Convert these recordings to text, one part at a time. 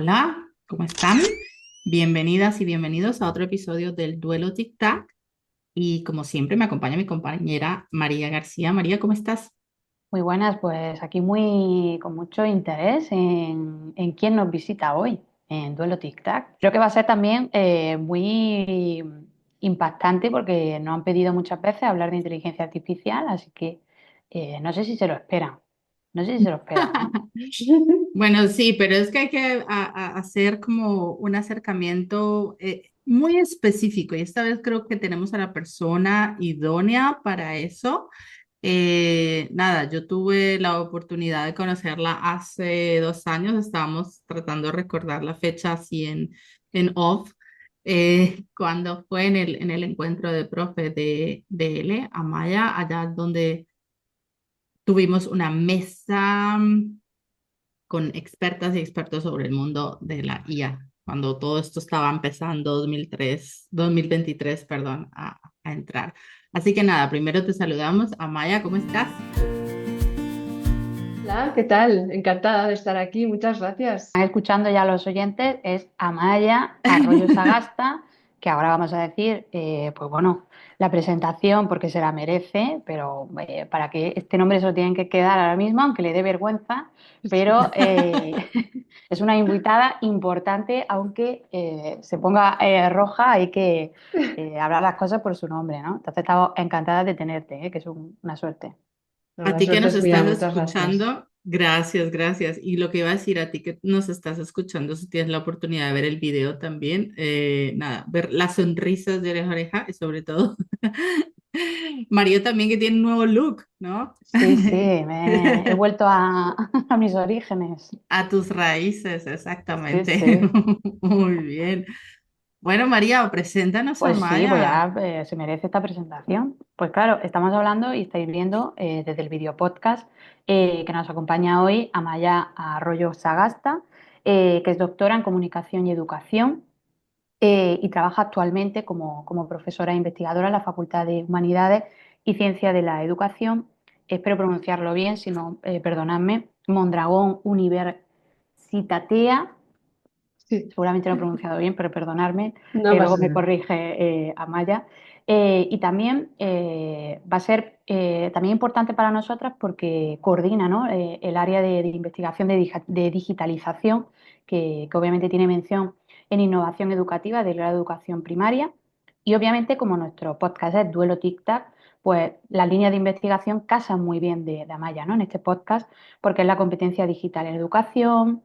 Hola, ¿cómo están? Bienvenidas y bienvenidos a otro episodio del Duelo Tic Tac. Y como siempre me acompaña mi compañera María García. María, ¿cómo estás? Muy buenas, pues aquí con mucho interés en quién nos visita hoy en Duelo Tic Tac. Creo que va a ser también muy impactante porque nos han pedido muchas veces hablar de inteligencia artificial, así que no sé si se lo esperan. No sé si se lo esperan, ¿eh? Bueno, sí, pero es que hay que hacer como un acercamiento muy específico y esta vez creo que tenemos a la persona idónea para eso. Nada, yo tuve la oportunidad de conocerla hace 2 años, estábamos tratando de recordar la fecha así en off, cuando fue en el encuentro de profe de L, Amaya, allá donde tuvimos una mesa con expertas y expertos sobre el mundo de la IA, cuando todo esto estaba empezando 2023, perdón, a entrar. Así que nada, primero te saludamos. Amaya, ¿cómo estás? Hola, ¿qué tal? Encantada de estar aquí, muchas gracias. Están escuchando ya los oyentes, es Amaya Arroyo Sagasta, que ahora vamos a decir, pues bueno, la presentación porque se la merece, pero para que este nombre se lo tienen que quedar ahora mismo, aunque le dé vergüenza, pero es una invitada importante, aunque se ponga roja, hay que hablar las cosas por su nombre, ¿no? Entonces estamos encantadas de tenerte, que es una suerte. No, A la ti que suerte nos es mía, estás muchas gracias. escuchando, gracias, gracias. Y lo que iba a decir a ti que nos estás escuchando, si tienes la oportunidad de ver el video también, nada, ver las sonrisas de oreja a oreja y sobre todo María también que tiene un nuevo look, ¿no? Sí, sí, he vuelto a mis orígenes. A tus raíces, Sí, exactamente. sí. Muy bien. Bueno, María, preséntanos a Pues sí, pues Maya. ya se merece esta presentación. Pues claro, estamos hablando y estáis viendo desde el video podcast que nos acompaña hoy Amaya Arroyo Sagasta, que es doctora en comunicación y educación y trabaja actualmente como profesora e investigadora en la Facultad de Humanidades y Ciencia de la Educación. Espero pronunciarlo bien, si no, perdonadme. Mondragón Universitatea, Sí, seguramente lo he pronunciado bien, pero perdonadme, no luego pasa me nada. corrige Amaya. Y también va a ser también importante para nosotras porque coordina, ¿no? El área de investigación de digitalización, que obviamente tiene mención en innovación educativa de la educación primaria. Y obviamente, como nuestro podcast es Duelo Tic-Tac, pues las líneas de investigación casan muy bien de Amaya, ¿no? En este podcast, porque es la competencia digital en educación,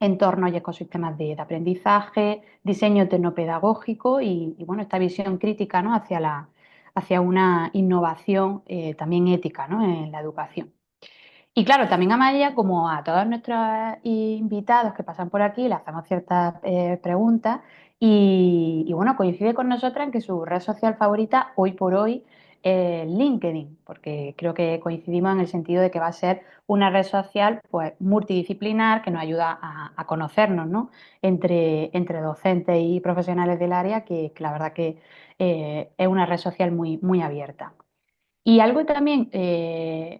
entornos y ecosistemas de aprendizaje, diseño tecnopedagógico bueno, esta visión crítica, ¿no? Hacia una innovación también ética, ¿no? En la educación. Y claro, también a Maya, como a todos nuestros invitados que pasan por aquí, le hacemos ciertas preguntas bueno, coincide con nosotras en que su red social favorita hoy por hoy es LinkedIn, porque creo que coincidimos en el sentido de que va a ser una red social pues multidisciplinar que nos ayuda a conocernos, ¿no? Entre docentes y profesionales del área, que la verdad que es una red social muy abierta. Y algo que también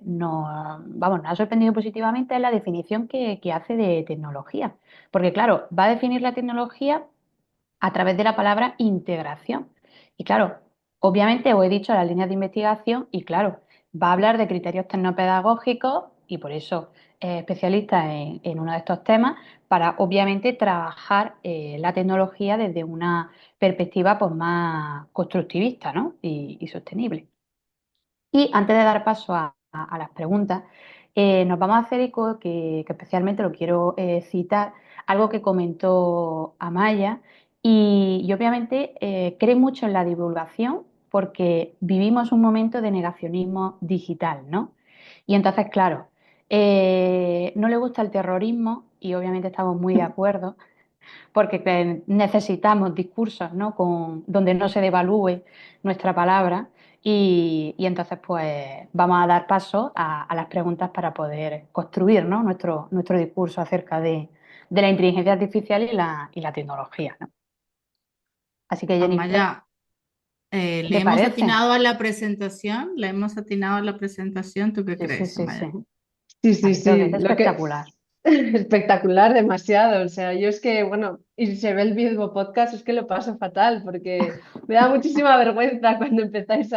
nos ha sorprendido positivamente es la definición que hace de tecnología. Porque claro, va a definir la tecnología a través de la palabra integración. Y claro, obviamente os he dicho las líneas de investigación y claro, va a hablar de criterios tecnopedagógicos y por eso es especialista en uno de estos temas para obviamente trabajar la tecnología desde una perspectiva pues, más constructivista, ¿no? y sostenible. Y antes de dar paso a las preguntas, nos vamos a hacer eco, que especialmente lo quiero citar, algo que comentó Amaya, y obviamente cree mucho en la divulgación porque vivimos un momento de negacionismo digital, ¿no? Y entonces, claro, no le gusta el terrorismo y obviamente estamos muy de acuerdo porque necesitamos discursos, ¿no? Donde no se devalúe nuestra palabra y entonces pues vamos a dar paso a las preguntas para poder construir, ¿no? Nuestro discurso acerca de la inteligencia artificial y la tecnología, ¿no? Así que Jennifer, Amaya, ¿qué ¿le te hemos parece? atinado a la presentación? ¿Le hemos atinado a la presentación? ¿Tú qué Sí, sí, crees, sí, sí. Amaya? Sí, Ha sí, sido que es sí. espectacular. Espectacular, demasiado. O sea, yo es que, bueno, y si se ve el mismo podcast, es que lo paso fatal porque me da muchísima vergüenza cuando empezáis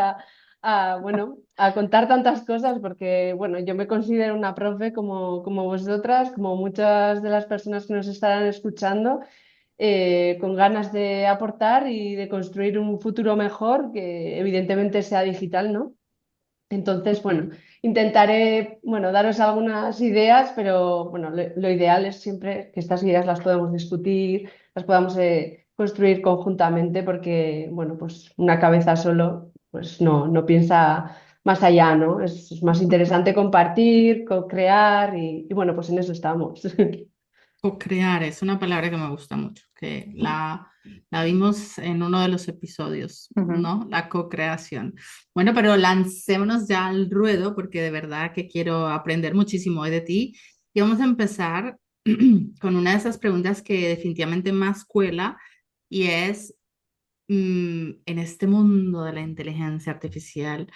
bueno, a contar tantas cosas porque, bueno, yo me considero una profe como vosotras, como muchas de las personas que nos estarán escuchando, con ganas de aportar y de construir un futuro mejor que evidentemente sea digital, ¿no? Entonces, bueno, Ujú. intentaré, bueno, daros algunas ideas, pero bueno, lo ideal es siempre que estas ideas las podamos discutir, las podamos construir conjuntamente, porque, bueno, pues una cabeza solo, pues no piensa más allá, ¿no? Es más interesante compartir, co-crear y bueno, pues en eso estamos. Co-crear es una palabra que me gusta mucho, que la vimos en uno de los episodios, Ujú. ¿no? La co-creación. Bueno, pero lancémonos ya al ruedo porque de verdad que quiero aprender muchísimo hoy de ti. Y vamos a empezar con una de esas preguntas que definitivamente más cuela y es, en este mundo de la inteligencia artificial,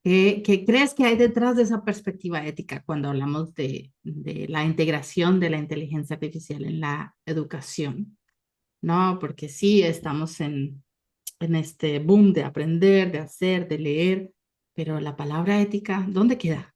¿qué crees que hay detrás de esa perspectiva ética cuando hablamos de la integración de la inteligencia artificial en la educación? No, porque sí, estamos en este boom de aprender, de hacer, de leer, pero la palabra ética, ¿dónde queda?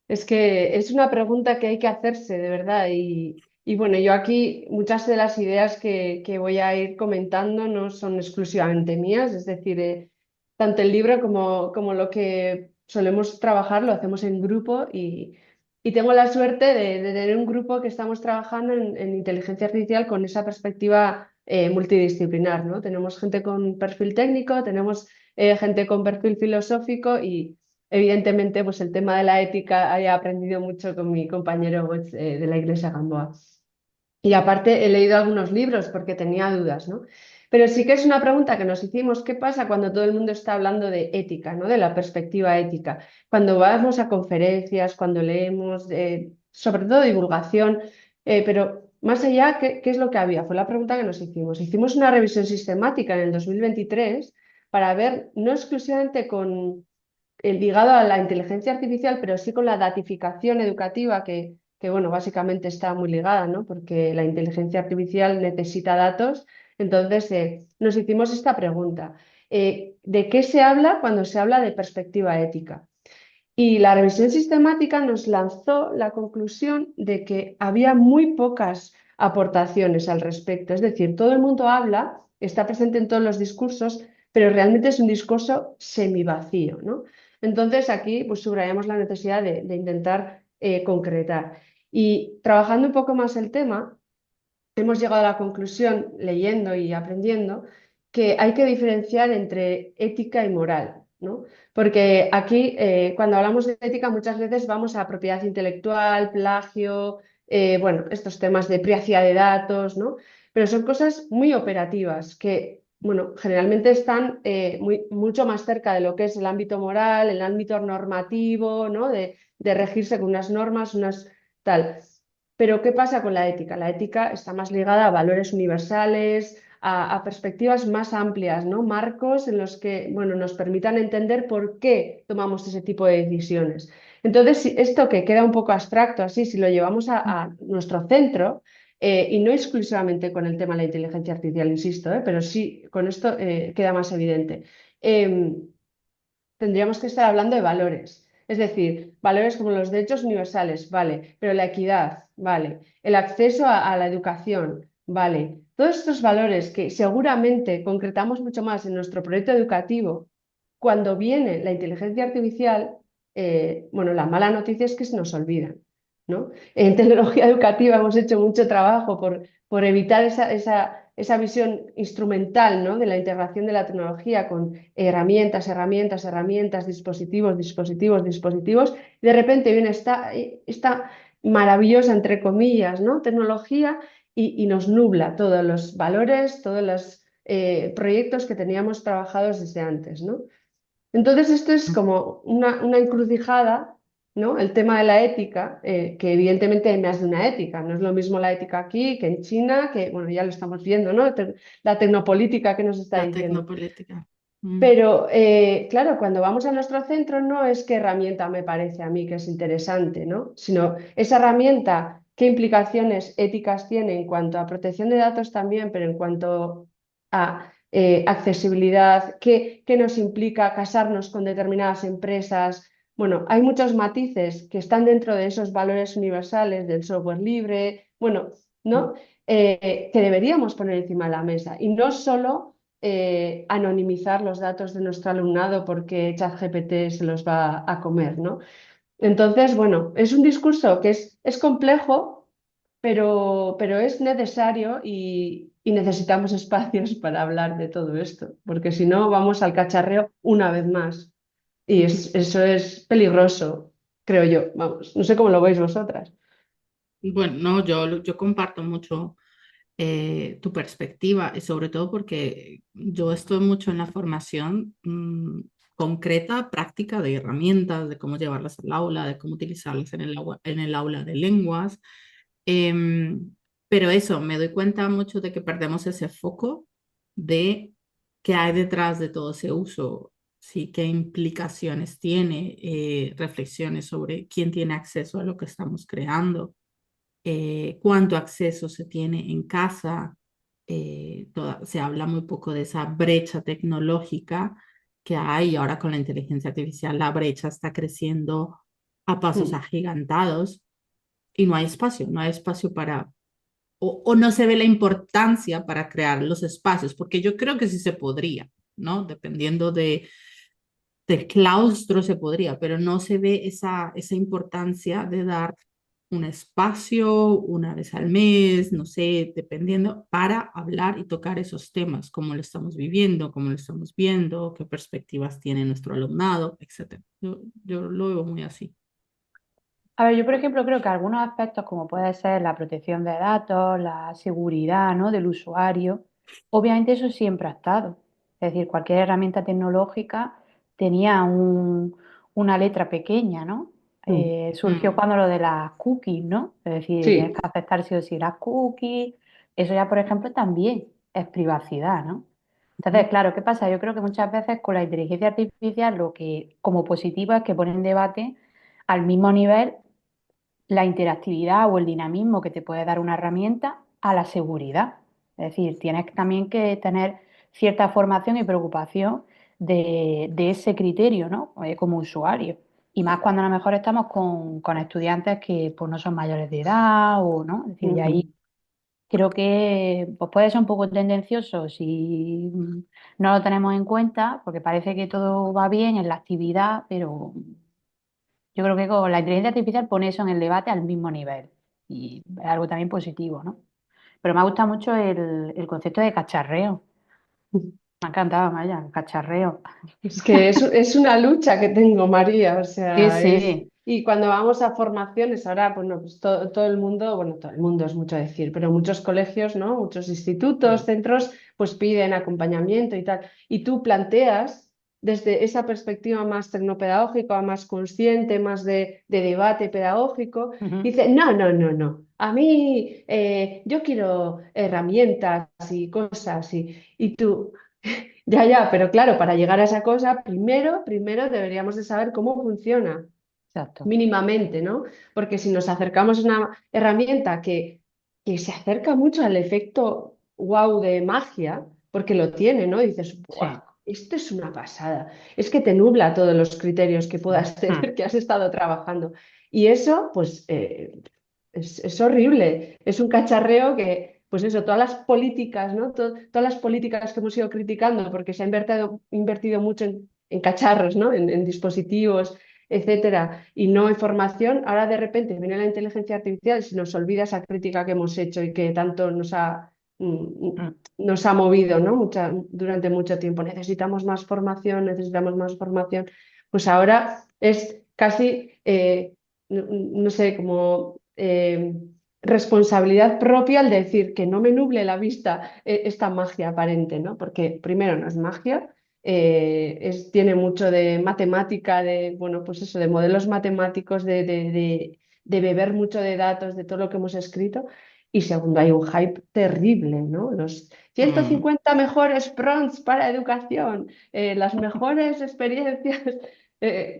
Es que es una pregunta que hay que hacerse, de verdad. Y bueno, yo aquí muchas de las ideas que voy a ir comentando no son exclusivamente mías, es decir, tanto el libro como lo que solemos trabajar lo hacemos en grupo y tengo la suerte de tener un grupo que estamos trabajando en inteligencia artificial con esa perspectiva multidisciplinar, ¿no? Tenemos gente con perfil técnico, tenemos gente con perfil filosófico y evidentemente, pues el tema de la ética he aprendido mucho con mi compañero pues, de la Iglesia Gamboa. Y aparte he leído algunos libros porque tenía dudas, ¿no? Pero sí que es una pregunta que nos hicimos, ¿qué pasa cuando todo el mundo está hablando de ética, ¿no? De la perspectiva ética. Cuando vamos a conferencias, cuando leemos, sobre todo divulgación, pero más allá, ¿qué es lo que había? Fue la pregunta que nos hicimos. Hicimos una revisión sistemática en el 2023 para ver, no exclusivamente con ligado a la inteligencia artificial, pero sí con la datificación educativa que, bueno, básicamente está muy ligada, ¿no? Porque la inteligencia artificial necesita datos. Entonces, nos hicimos esta pregunta. ¿De qué se habla cuando se habla de perspectiva ética? Y la revisión sistemática nos lanzó la conclusión de que había muy pocas aportaciones al respecto. Es decir, todo el mundo habla, está presente en todos los discursos, pero realmente es un discurso semivacío, ¿no? Entonces aquí pues subrayamos la necesidad de intentar concretar. Y trabajando un poco más el tema, hemos llegado a la conclusión, leyendo y aprendiendo, que hay que diferenciar entre ética y moral, ¿no? Porque aquí, cuando hablamos de ética, muchas veces vamos a propiedad intelectual, plagio, bueno, estos temas de privacidad de datos, ¿no? Pero son cosas muy operativas que, bueno, generalmente están mucho más cerca de lo que es el ámbito moral, el ámbito normativo, ¿no? De regirse con unas normas, unas tal. Pero ¿qué pasa con la ética? La ética está más ligada a valores universales, a perspectivas más amplias, ¿no? Marcos en los que, bueno, nos permitan entender por qué tomamos ese tipo de decisiones. Entonces, esto que queda un poco abstracto así, si lo llevamos a nuestro centro, y no exclusivamente con el tema de la inteligencia artificial, insisto, pero sí con esto queda más evidente. Em, Tendríamos que estar hablando de valores. Es decir, valores como los derechos universales, vale, pero la equidad, vale, el acceso a la educación, vale. Todos estos valores que seguramente concretamos mucho más en nuestro proyecto educativo, cuando viene la inteligencia artificial, bueno, la mala noticia es que se nos olvidan, ¿no? En tecnología educativa hemos hecho mucho trabajo por evitar esa visión instrumental, ¿no? De la integración de la tecnología con herramientas, dispositivos. De repente viene esta maravillosa, entre comillas, ¿no? Tecnología y nos nubla todos los valores, todos los proyectos que teníamos trabajados desde antes, ¿no? Entonces, esto es como una encrucijada, ¿no? El tema de la ética, que evidentemente hay más de una ética. No es lo mismo la ética aquí que en China, que, bueno, ya lo estamos viendo, ¿no? La tecnopolítica que nos está La diciendo. tecnopolítica. Mm, Pero claro, cuando vamos a nuestro centro no es qué herramienta me parece a mí que es interesante, ¿no? Sino esa herramienta, qué implicaciones éticas tiene en cuanto a protección de datos también, pero en cuanto a accesibilidad, qué nos implica casarnos con determinadas empresas. Bueno, hay muchos matices que están dentro de esos valores universales del software libre, bueno, mm. ¿no? Que deberíamos poner encima de la mesa y no solo anonimizar los datos de nuestro alumnado porque ChatGPT se los va a comer, ¿no? Entonces, bueno, es un discurso que es complejo, pero es necesario y necesitamos espacios para hablar de todo esto, porque si no vamos al cacharreo una vez más. Y eso es peligroso, creo yo. Vamos, no sé cómo lo veis vosotras. Bueno, no, yo comparto mucho tu perspectiva y sobre todo porque yo estoy mucho en la formación concreta, práctica de herramientas, de cómo llevarlas al aula, de cómo utilizarlas en el aula de lenguas. Em, pero eso, me doy cuenta mucho de que perdemos ese foco de qué hay detrás de todo ese uso, sí, qué implicaciones tiene, reflexiones sobre quién tiene acceso a lo que estamos creando, cuánto acceso se tiene en casa. Se habla muy poco de esa brecha tecnológica que hay ahora con la inteligencia artificial. La brecha está creciendo a pasos Mm, agigantados y no hay espacio para, o no se ve la importancia para crear los espacios, porque yo creo que sí se podría, ¿no? Dependiendo del claustro se podría, pero no se ve esa importancia de dar un espacio una vez al mes, no sé, dependiendo, para hablar y tocar esos temas, cómo lo estamos viviendo, cómo lo estamos viendo, qué perspectivas tiene nuestro alumnado, etcétera. Yo lo veo muy así. A ver, yo por ejemplo creo que algunos aspectos como puede ser la protección de datos, la seguridad, ¿no? del usuario, obviamente eso siempre ha estado. Es decir, cualquier herramienta tecnológica tenía una letra pequeña, ¿no? mm. Surgió Mm, cuando lo de las cookies, ¿no? Es decir, tienes que Sí. aceptar sí o sí las cookies. Eso ya, por ejemplo, también es privacidad, ¿no? Entonces, claro, ¿qué pasa? Yo creo que muchas veces con la inteligencia artificial lo que como positivo es que pone en debate al mismo nivel la interactividad o el dinamismo que te puede dar una herramienta a la seguridad. Es decir, tienes también que tener cierta formación y preocupación de ese criterio, ¿no? Como usuario. Y más cuando a lo mejor estamos con estudiantes que pues, no son mayores de edad o no. Es decir, y ahí Ujú. creo que pues, puede ser un poco tendencioso si no lo tenemos en cuenta, porque parece que todo va bien en la actividad, pero yo creo que con la inteligencia artificial pone eso en el debate al mismo nivel y es algo también positivo, ¿no? Pero me ha gustado mucho el concepto de cacharreo. Me ha encantado, Maya, el cacharreo. Es que es una lucha que tengo, María, o Sí, sea, es... sí, Y cuando vamos a formaciones, ahora, bueno, pues todo el mundo, bueno, todo el mundo es mucho decir, pero muchos colegios, ¿no? Muchos institutos, mm, centros, pues piden acompañamiento y tal. Y tú planteas desde esa perspectiva más tecnopedagógica, más consciente, más de debate pedagógico, ujú, dice, no, no, no, no. A mí, yo quiero herramientas y cosas y tú... Ya, ya, pero claro, para llegar a esa cosa, primero deberíamos de saber cómo funciona exacto. mínimamente, ¿no? Porque si nos acercamos a una herramienta que se acerca mucho al efecto wow de magia, porque lo tiene, ¿no? Dices, Sí. wow, esto es una pasada. Es que te nubla todos los criterios que puedas Mm, tener, que has estado trabajando. Y eso, pues, es horrible. Es un cacharreo que, pues eso, todas las políticas, ¿no? Todas las políticas que hemos ido criticando, porque se ha invertido mucho en cacharros, ¿no? En dispositivos, etcétera, y no en formación, ahora de repente viene la inteligencia artificial y se nos olvida esa crítica que hemos hecho y que tanto mm, nos ha movido, ¿no? Durante mucho tiempo. Necesitamos más formación. Pues ahora es casi, no sé, como responsabilidad propia el decir que no me nuble la vista esta magia aparente, ¿no? Porque primero no es magia, tiene mucho de matemática, de, bueno, pues eso, de modelos matemáticos, de beber mucho de datos, de todo lo que hemos escrito. Y segundo, hay un hype terrible, ¿no? Los Mm. 150 mejores prompts para educación, las mejores experiencias.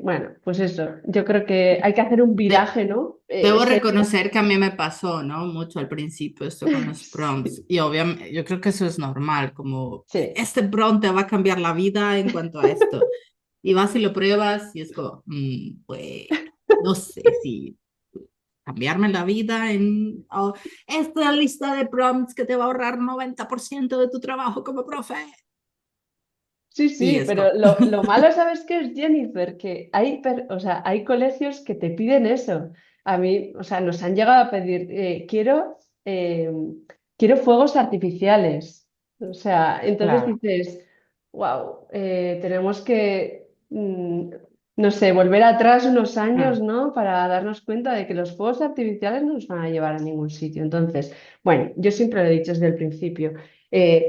Bueno, pues eso, yo creo que hay que hacer un De- viraje, ¿no? Debo reconocer que a mí me pasó, ¿no? Mucho al principio esto con los Sí, prompts. Y obviamente, yo creo que eso es normal, como sí, este prompt te va a cambiar la vida en cuanto a esto. Y vas y lo pruebas y es como, bueno, no sé si cambiarme la vida en esta lista de prompts que te va a ahorrar 90% de tu trabajo como profe. sí, Y sí, es pero como, lo malo, ¿sabes qué es, Jennifer? Que hay, o sea, hay colegios que te piden eso. A mí, o sea, nos han llegado a pedir, eh, quiero fuegos artificiales. O sea, entonces Claro, dices, wow, tenemos que, no sé, volver atrás unos años, mm, ¿no? Para darnos cuenta de que los fuegos artificiales no nos van a llevar a ningún sitio. Entonces, bueno, yo siempre lo he dicho desde el principio,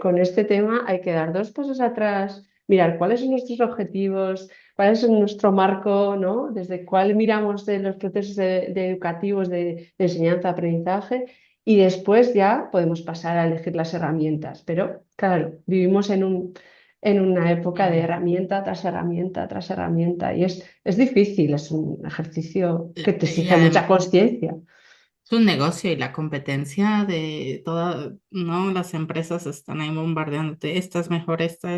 con este tema hay que dar dos pasos atrás, mirar cuáles son nuestros objetivos, cuál es nuestro marco, ¿no? Desde cuál miramos de los procesos educativos de enseñanza-aprendizaje y después ya podemos pasar a elegir las herramientas. Pero claro, vivimos en una época de mm, herramienta tras herramienta tras herramienta y es difícil, es un ejercicio que te y exige mucha además, conciencia. es un negocio y la competencia de todas, ¿no? Las empresas están ahí bombardeándote, esta es mejor, esta,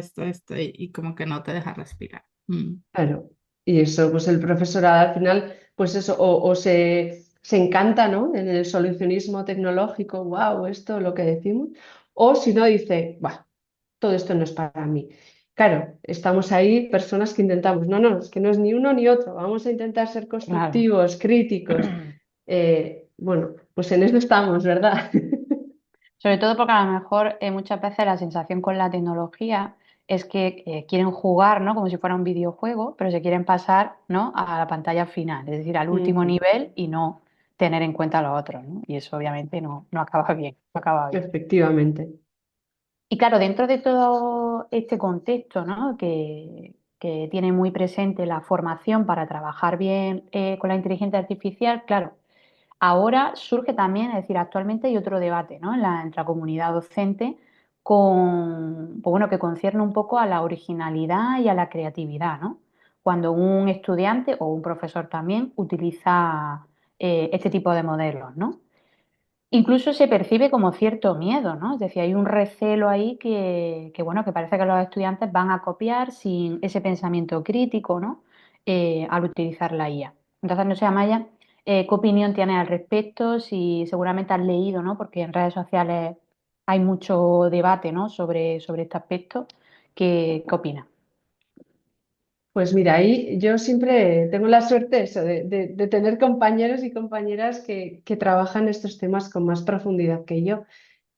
y como que no te deja respirar. Mm. Claro, y eso, pues el profesorado al final, pues eso, o se encanta, ¿no? En el solucionismo tecnológico, wow, esto lo que decimos, o si no dice, bah, todo esto no es para mí. Claro, estamos ahí personas que intentamos, no, no, es que no es ni uno ni otro, vamos a intentar ser claro. constructivos, críticos. Bueno, pues en eso estamos, ¿verdad? Sobre todo porque a lo mejor muchas veces la sensación con la tecnología es que quieren jugar, ¿no? Como si fuera un videojuego, pero se quieren pasar, ¿no? A la pantalla final, es decir, al último Ujú, nivel y no tener en cuenta lo otro, ¿no? Y eso obviamente no acaba bien, no acaba bien. efectivamente. Y claro, dentro de todo este contexto, ¿no? Que tiene muy presente la formación para trabajar bien con la inteligencia artificial, claro, ahora surge también, es decir, actualmente hay otro debate, ¿no? Entre la comunidad docente pues bueno, que concierne un poco a la originalidad y a la creatividad, ¿no? Cuando un estudiante o un profesor también utiliza este tipo de modelos, ¿no? Incluso se percibe como cierto miedo, ¿no? Es decir, hay un recelo ahí bueno, que parece que los estudiantes van a copiar sin ese pensamiento crítico, ¿no? Al utilizar la IA. Entonces, no sé, Amaya, ¿qué opinión tienes al respecto? Si seguramente has leído, ¿no? Porque en redes sociales hay mucho debate, ¿no? Sobre este aspecto. ¿Qué opinas? Pues mira, ahí yo siempre tengo la suerte eso, de tener compañeros y compañeras que trabajan estos temas con más profundidad que yo.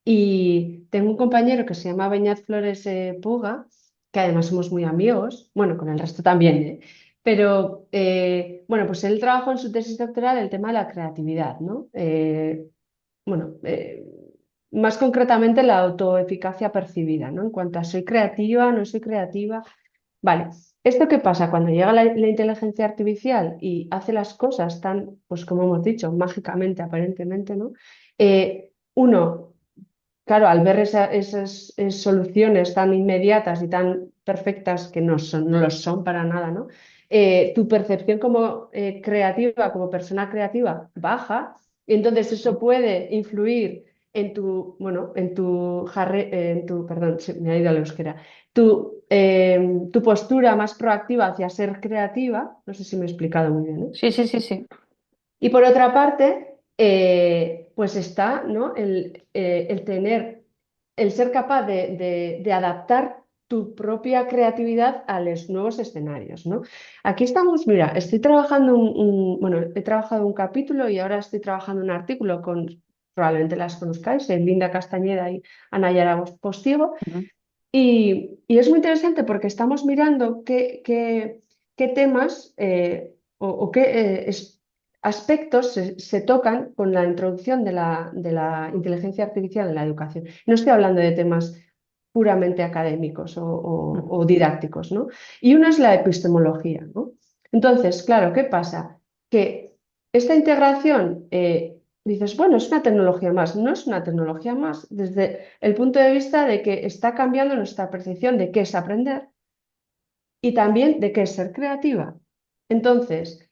Y tengo un compañero que se llama Beñat Flores Puga, que además somos muy amigos, bueno, con el resto también, ¿eh? Pero bueno, pues él trabajó en su tesis doctoral el tema de la creatividad, ¿no? Bueno, más concretamente la autoeficacia percibida, ¿no? En cuanto a soy creativa, no soy creativa. Vale, ¿esto qué pasa? Cuando llega la inteligencia artificial y hace las cosas tan, pues como hemos dicho, mágicamente, aparentemente, ¿no? Uno, claro, al ver esas soluciones tan inmediatas y tan perfectas que no son, no lo son para nada, ¿no? Tu percepción como creativa, como persona creativa, baja, y entonces eso puede influir en tu, bueno, perdón, me ha ido a la euskera, tu postura más proactiva hacia ser creativa, no sé si me he explicado muy bien, ¿eh? Sí, sí, sí, sí. Y por otra parte, pues está, ¿no? El tener, el ser capaz de adaptar tu propia creatividad a los nuevos escenarios, ¿no? Aquí estamos, mira, estoy trabajando bueno, he trabajado un capítulo y ahora estoy trabajando un artículo con, probablemente las conozcáis, Linda Castañeda y Ana Yara Postigo, Ujú. y es muy interesante porque estamos mirando qué temas o qué aspectos se tocan con la introducción de la inteligencia artificial en la educación. No estoy hablando de temas puramente académicos o didácticos, ¿no? Y una es la epistemología, ¿no? Entonces, claro, ¿qué pasa? Que esta integración dices, bueno, es una tecnología más. No es una tecnología más desde el punto de vista de que está cambiando nuestra percepción de qué es aprender y también de qué es ser creativa. Entonces,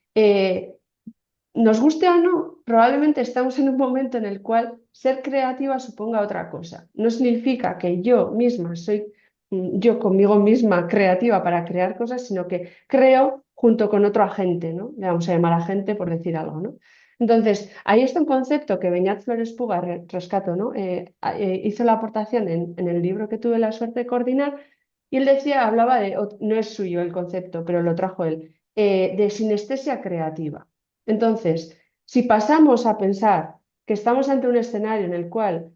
nos guste o no, probablemente estamos en un momento en el cual ser creativa suponga otra cosa. No significa que yo misma soy yo conmigo misma creativa para crear cosas, sino que creo junto con otro agente, ¿no? Le vamos a llamar agente por decir algo, ¿no? Entonces, ahí está un concepto que Beñat Flores Puga, rescato, ¿no? Hizo la aportación en el libro que tuve la suerte de coordinar, y él decía, hablaba de, no es suyo el concepto, pero lo trajo él, de sinestesia creativa. Entonces, si pasamos a pensar que estamos ante un escenario en el cual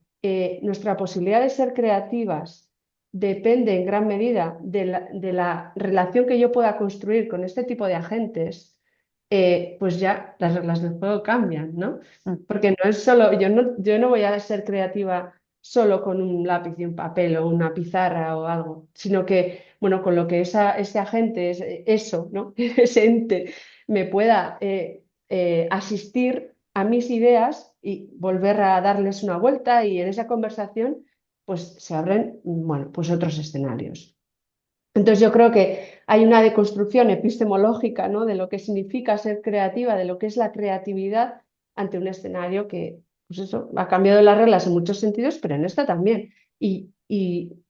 nuestra posibilidad de ser creativas depende en gran medida de la relación que yo pueda construir con este tipo de agentes, pues ya las reglas del juego cambian, ¿no? Mm. Porque no es solo, yo no voy a ser creativa solo con un lápiz y un papel o una pizarra o algo, sino que, bueno, con lo que ese agente, eso, ¿no? Ese ente me pueda asistir a mis ideas y volver a darles una vuelta y en esa conversación pues se abren, bueno, pues otros escenarios. Entonces yo creo que hay una deconstrucción epistemológica, ¿no? De lo que significa ser creativa, de lo que es la creatividad ante un escenario que, pues eso, ha cambiado las reglas en muchos sentidos, pero en esta también. Y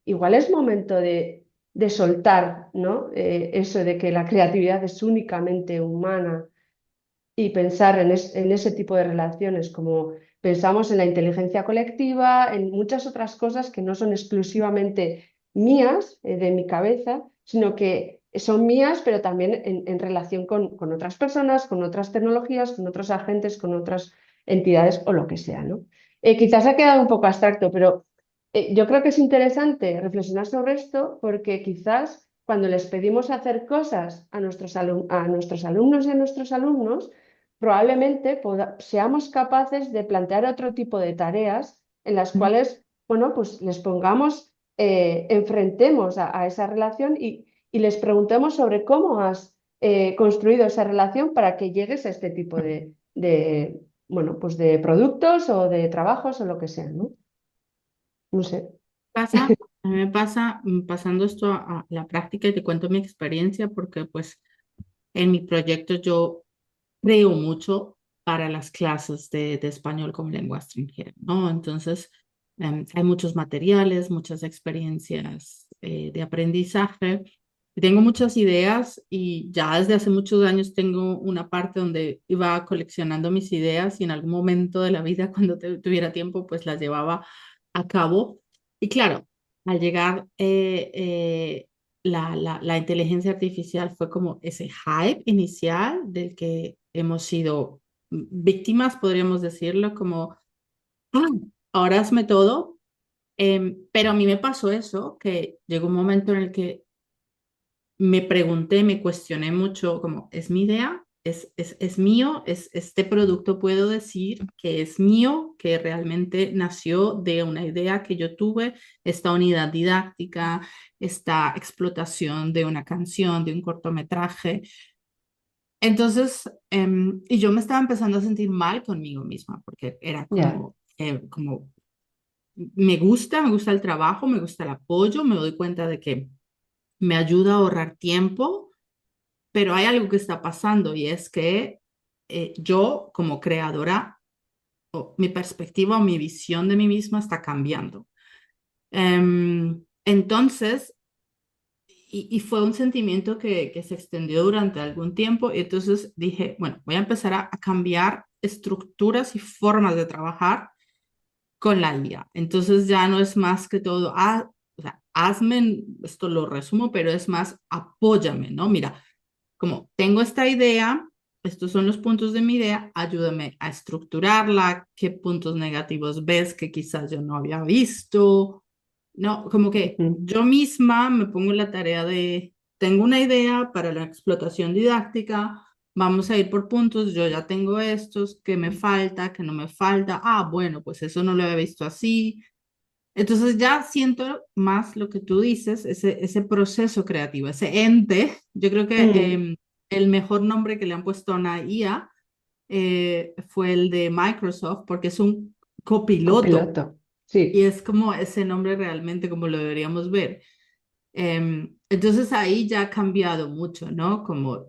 igual es momento de soltar, ¿no? Eso de que la creatividad es únicamente humana y pensar en ese tipo de relaciones, como pensamos en la inteligencia colectiva, en muchas otras cosas que no son exclusivamente mías, de mi cabeza, sino que son mías, pero también en relación con otras personas, con otras tecnologías, con otros agentes, con otras entidades o lo que sea, ¿no? Quizás ha quedado un poco abstracto, pero yo creo que es interesante reflexionar sobre esto porque quizás cuando les pedimos hacer cosas a nuestros alumnos y a nuestros alumnos, probablemente seamos capaces de plantear otro tipo de tareas en las Mm. cuales, bueno, pues les pongamos, enfrentemos a esa relación y les preguntemos sobre cómo has construido esa relación para que llegues a este tipo bueno, pues de productos o de trabajos o lo que sea, ¿no? No sé. Pasa, a mí me pasa pasando esto a la práctica y te cuento mi experiencia porque pues en mi proyecto yo creo mucho para las clases de español como lengua extranjera, ¿no? Entonces, hay muchos materiales, muchas experiencias de aprendizaje. Y tengo muchas ideas y ya desde hace muchos años tengo una parte donde iba coleccionando mis ideas y en algún momento de la vida, cuando tuviera tiempo, pues las llevaba a cabo. Y claro, al llegar la inteligencia artificial fue como ese hype inicial del que hemos sido víctimas, podríamos decirlo, como, "Ah, ahora hazme todo". Pero a mí me pasó eso, que llegó un momento en el que me pregunté, me cuestioné mucho, como, ¿es mi idea? ¿Es mío? ¿Este producto puedo decir que es mío, que realmente nació de una idea que yo tuve, esta unidad didáctica, esta explotación de una canción, de un cortometraje? Entonces, y yo me estaba empezando a sentir mal conmigo misma, porque era Ya. como, me gusta el trabajo, me gusta el apoyo, me doy cuenta de que me ayuda a ahorrar tiempo, pero hay algo que está pasando y es que yo como creadora, mi perspectiva o mi visión de mí misma está cambiando. Entonces, y fue un sentimiento que se extendió durante algún tiempo y entonces dije, bueno, voy a empezar a cambiar estructuras y formas de trabajar con la IA. Entonces ya no es más que todo, o sea, hazme, esto lo resumo, pero es más, apóyame, ¿no? Mira, como tengo esta idea, estos son los puntos de mi idea, ayúdame a estructurarla, qué puntos negativos ves que quizás yo no había visto, no, como que Ujú. yo misma me pongo en la tarea de, tengo una idea para la explotación didáctica, vamos a ir por puntos, yo ya tengo estos, qué me falta, qué no me falta, bueno, pues eso no lo había visto así, entonces ya siento más lo que tú dices, ese proceso creativo, ese ente. Yo creo que Mm, el mejor nombre que le han puesto a una IA fue el de Microsoft, porque es un copiloto Copiloto. y Sí. es como ese nombre realmente como lo deberíamos ver. Entonces ahí ya ha cambiado mucho, ¿no? Como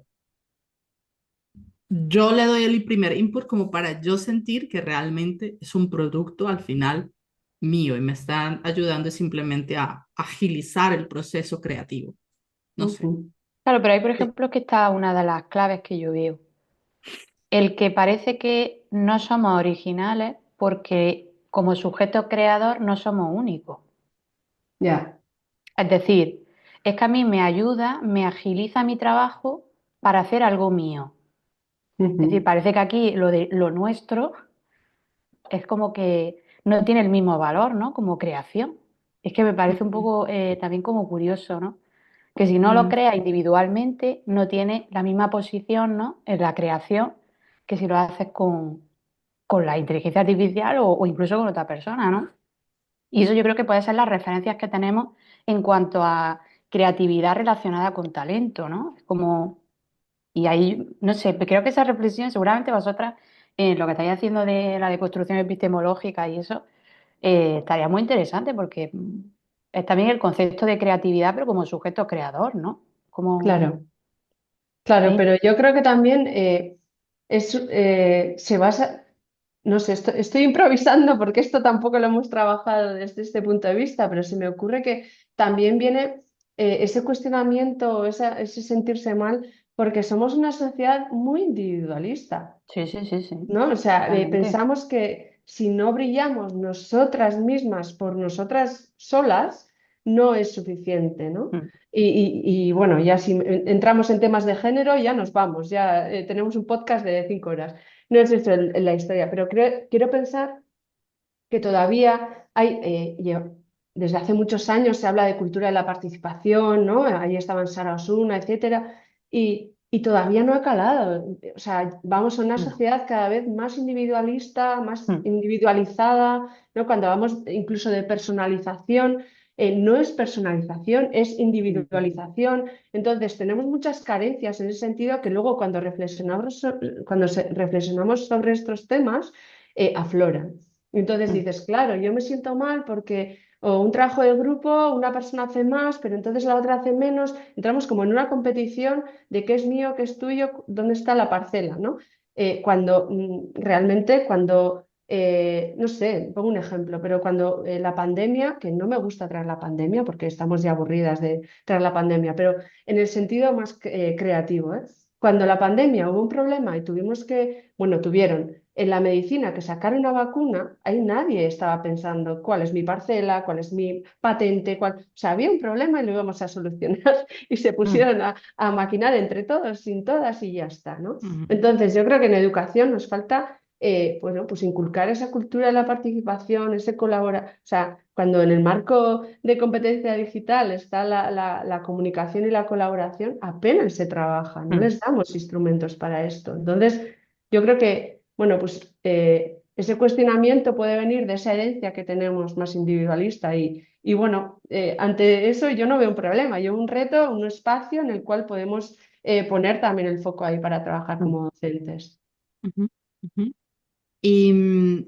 yo le doy el primer input como para yo sentir que realmente es un producto al final mío y me están ayudando simplemente a agilizar el proceso creativo. No sé. Ujú. Claro, pero ahí, por Sí. ejemplo, es que está una de las claves que yo veo. El que parece que no somos originales porque como sujeto creador no somos únicos. Ya. Es decir, es que a mí me ayuda, me agiliza mi trabajo para hacer algo mío. Es decir, Ujú. parece que aquí lo de lo nuestro es como que no tiene el mismo valor, ¿no? Como creación. Es que me parece un Ujú. poco también como curioso, ¿no? Que si no lo Mm, crea individualmente, no tiene la misma posición, ¿no? En la creación que si lo haces con la inteligencia artificial o incluso con otra persona, ¿no? Y eso yo creo que puede ser las referencias que tenemos en cuanto a creatividad relacionada con talento, ¿no? Es como, y ahí, no sé, creo que esa reflexión, seguramente vosotras, en lo que estáis haciendo de la deconstrucción epistemológica y eso, estaría muy interesante porque es también el concepto de creatividad, pero como sujeto creador, ¿no? Como, Claro. Claro, ahí, pero yo creo que también se basa, no sé, estoy improvisando porque esto tampoco lo hemos trabajado desde este punto de vista, pero se me ocurre que también viene ese cuestionamiento, ese sentirse mal, porque somos una sociedad muy individualista. sí, sí, sí, sí, ¿No? O sea, totalmente. pensamos que si no brillamos nosotras mismas por nosotras solas, no es suficiente, ¿no? Mm, Y bueno, ya si entramos en temas de género, ya nos vamos, ya tenemos un podcast de 5 horas. No es eso la historia, pero quiero pensar que todavía hay, desde hace muchos años se habla de cultura de la participación, ¿no? Ahí estaban Sara Osuna, etcétera, y todavía no ha calado. O sea, vamos a una no, sociedad cada vez más individualista, más mm, individualizada, ¿no? Cuando hablamos incluso de personalización, no es personalización, es mm, individualización. Entonces, tenemos muchas carencias en ese sentido que luego cuando reflexionamos sobre estos temas, afloran. Y entonces mm, dices, claro, yo me siento mal porque o un trabajo de grupo, una persona hace más, pero entonces la otra hace menos. Entramos como en una competición de qué es mío, qué es tuyo, dónde está la parcela, ¿no? Cuando realmente, no sé, pongo un ejemplo, pero cuando la pandemia, que no me gusta traer la pandemia porque estamos ya aburridas de traer la pandemia, pero en el sentido más creativo, ¿eh? Cuando la pandemia hubo un problema y tuvimos que, bueno, tuvieron en la medicina que sacar una vacuna, ahí nadie estaba pensando cuál es mi parcela, cuál es mi patente, o sea, había un problema y lo íbamos a solucionar y se mm, pusieron a maquinar entre todos, sin todas y ya está, ¿no? mm, Entonces, yo creo que en educación nos falta, bueno, pues inculcar esa cultura de la participación, ese colaborar, o sea, cuando en el marco de competencia digital está la comunicación y la colaboración, apenas se trabaja, no mm, les damos instrumentos para esto. Entonces, yo creo que bueno, pues ese cuestionamiento puede venir de esa herencia que tenemos más individualista y bueno, ante eso yo no veo un problema, yo un reto, un espacio en el cual podemos poner también el foco ahí para trabajar mm, como docentes. ujú, ujú. Y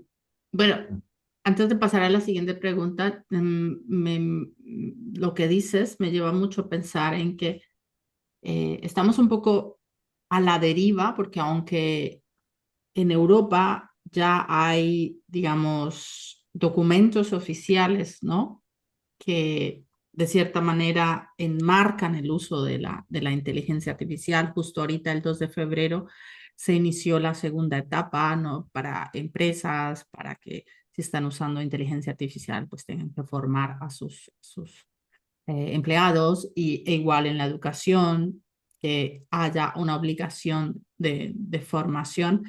bueno, antes de pasar a la siguiente pregunta, lo que dices me lleva mucho a pensar en que estamos un poco a la deriva, porque aunque en Europa ya hay, digamos, documentos oficiales, ¿no? Que de cierta manera enmarcan el uso de la inteligencia artificial. Justo ahorita, el 2 de febrero, se inició la segunda etapa, ¿no? Para empresas, para que si están usando inteligencia artificial, pues tengan que formar a sus empleados e igual en la educación, que haya una obligación de formación,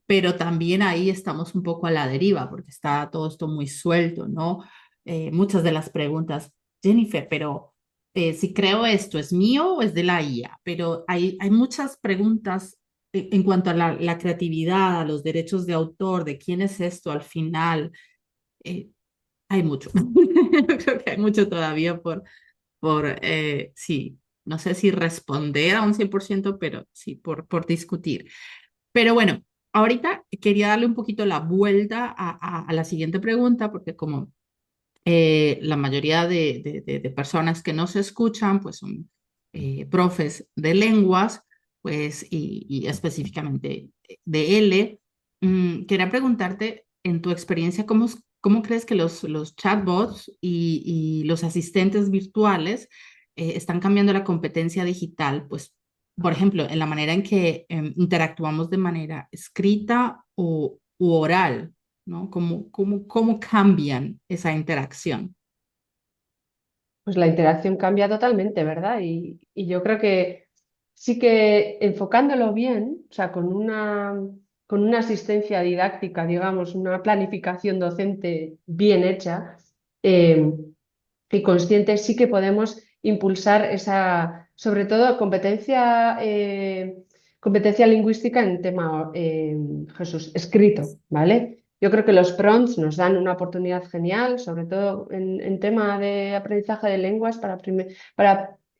pero también ahí estamos un poco a la deriva porque está todo esto muy suelto, ¿no? Muchas de las preguntas, Jennifer, pero si creo esto, ¿es mío o es de la IA? Pero hay muchas preguntas en cuanto a la creatividad, a los derechos de autor, de quién es esto al final. eh, Hay mucho. Creo que hay mucho todavía sí, no sé si responder a un 100%, pero sí, por discutir. Pero bueno, ahorita quería darle un poquito la vuelta a la siguiente pregunta, porque como la mayoría de personas que nos escuchan, pues son profes de lenguas, pues, y específicamente de L. Quería preguntarte, en tu experiencia, ¿cómo crees que los chatbots y los asistentes virtuales están cambiando la competencia digital? Pues, por ejemplo, en la manera en que interactuamos de manera escrita o u oral, ¿no? ¿Cómo cambian esa interacción? Pues la interacción cambia totalmente, ¿verdad? Y yo creo que sí que enfocándolo bien, o sea, con una asistencia didáctica, digamos, una planificación docente bien hecha eh, y consciente, sí que podemos impulsar esa, sobre todo, competencia lingüística en tema, Jesús, escrito, ¿vale? Yo creo que los prompts nos dan una oportunidad genial, sobre todo en tema de aprendizaje de lenguas para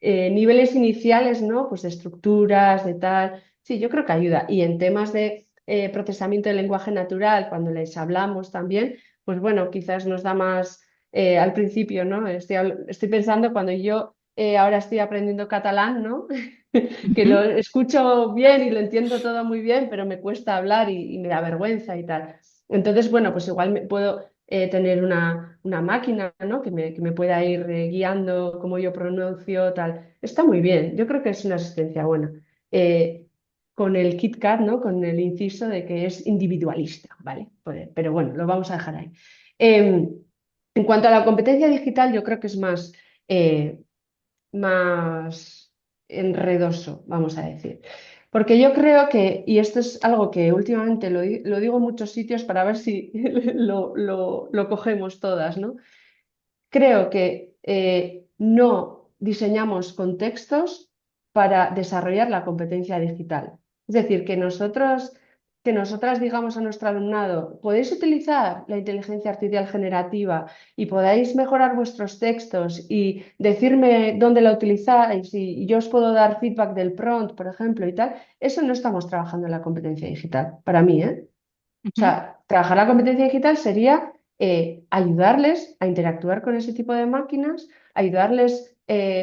niveles iniciales, ¿no? Pues de estructuras, de tal. Sí, yo creo que ayuda. Y en temas de procesamiento del lenguaje natural, cuando les hablamos también, pues bueno, quizás nos da más al principio, ¿no? Estoy pensando cuando yo ahora estoy aprendiendo catalán, ¿no? Que lo Ujú. escucho bien y lo entiendo todo muy bien, pero me cuesta hablar y me da vergüenza y tal. Entonces, bueno, pues igual puedo tener una máquina, ¿no? Que me pueda ir guiando cómo yo pronuncio, tal. Está muy bien, yo creo que es una asistencia buena. Eh, con el KitKat, ¿no? Con el inciso de que es individualista, ¿vale? Pero bueno, lo vamos a dejar ahí. Em, en cuanto a la competencia digital, yo creo que es más enredoso, vamos a decir. Porque yo creo que, y esto es algo que últimamente lo digo en muchos sitios para ver si lo cogemos todas, ¿no? Creo que no diseñamos contextos para desarrollar la competencia digital. Es decir, que nosotras digamos a nuestro alumnado, podéis utilizar la inteligencia artificial generativa y podáis mejorar vuestros textos y decirme dónde la utilizáis y yo os puedo dar feedback del prompt, por ejemplo, y tal. Eso no estamos trabajando en la competencia digital, para mí, ¿eh? O Ujú. sea, trabajar la competencia digital sería ayudarles a interactuar con ese tipo de máquinas, ayudarles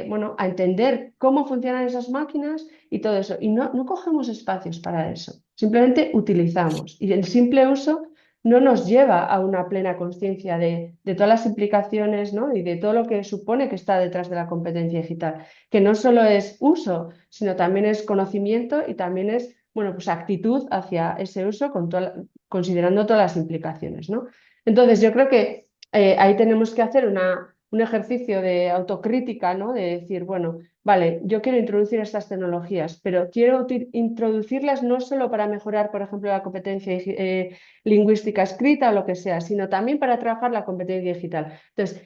bueno, a entender cómo funcionan esas máquinas y todo eso. Y no cogemos espacios para eso, simplemente utilizamos. Y el simple uso no nos lleva a una plena conciencia de todas las implicaciones, ¿no? Y de todo lo que supone que está detrás de la competencia digital, que no solo es uso, sino también es conocimiento y también es, bueno, pues actitud hacia ese uso considerando todas las implicaciones, ¿no? Entonces, yo creo que ahí tenemos que hacer un ejercicio de autocrítica, ¿no? De decir, bueno, vale, yo quiero introducir estas tecnologías, pero quiero introducirlas no solo para mejorar, por ejemplo, la competencia lingüística escrita o lo que sea, sino también para trabajar la competencia digital. Entonces,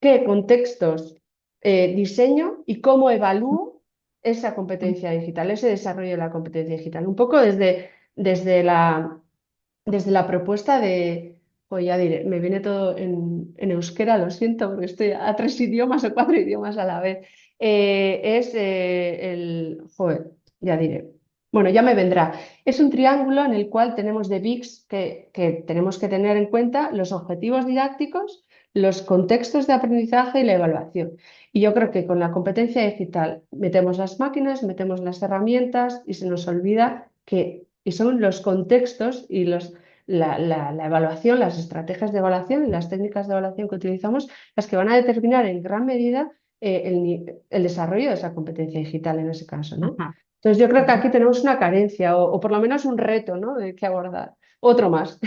¿qué contextos diseño y cómo evalúo esa competencia digital, ese desarrollo de la competencia digital? Un poco desde desde la propuesta de, pues ya diré, me viene todo en euskera, lo siento, porque estoy a tres idiomas o cuatro idiomas a la vez. Joder, ya diré. Bueno, ya me vendrá. Es un triángulo en el cual tenemos de VIX que tenemos que tener en cuenta los objetivos didácticos, los contextos de aprendizaje y la evaluación. Y yo creo que con la competencia digital metemos las máquinas, metemos las herramientas y se nos olvida y son los contextos y la evaluación, las estrategias de evaluación y las técnicas de evaluación que utilizamos las que van a determinar en gran medida el desarrollo de esa competencia digital en ese caso, ¿no? Ajá. Entonces yo creo que Ujú. aquí tenemos una carencia o por lo menos un reto, ¿no? De que abordar. Otro más.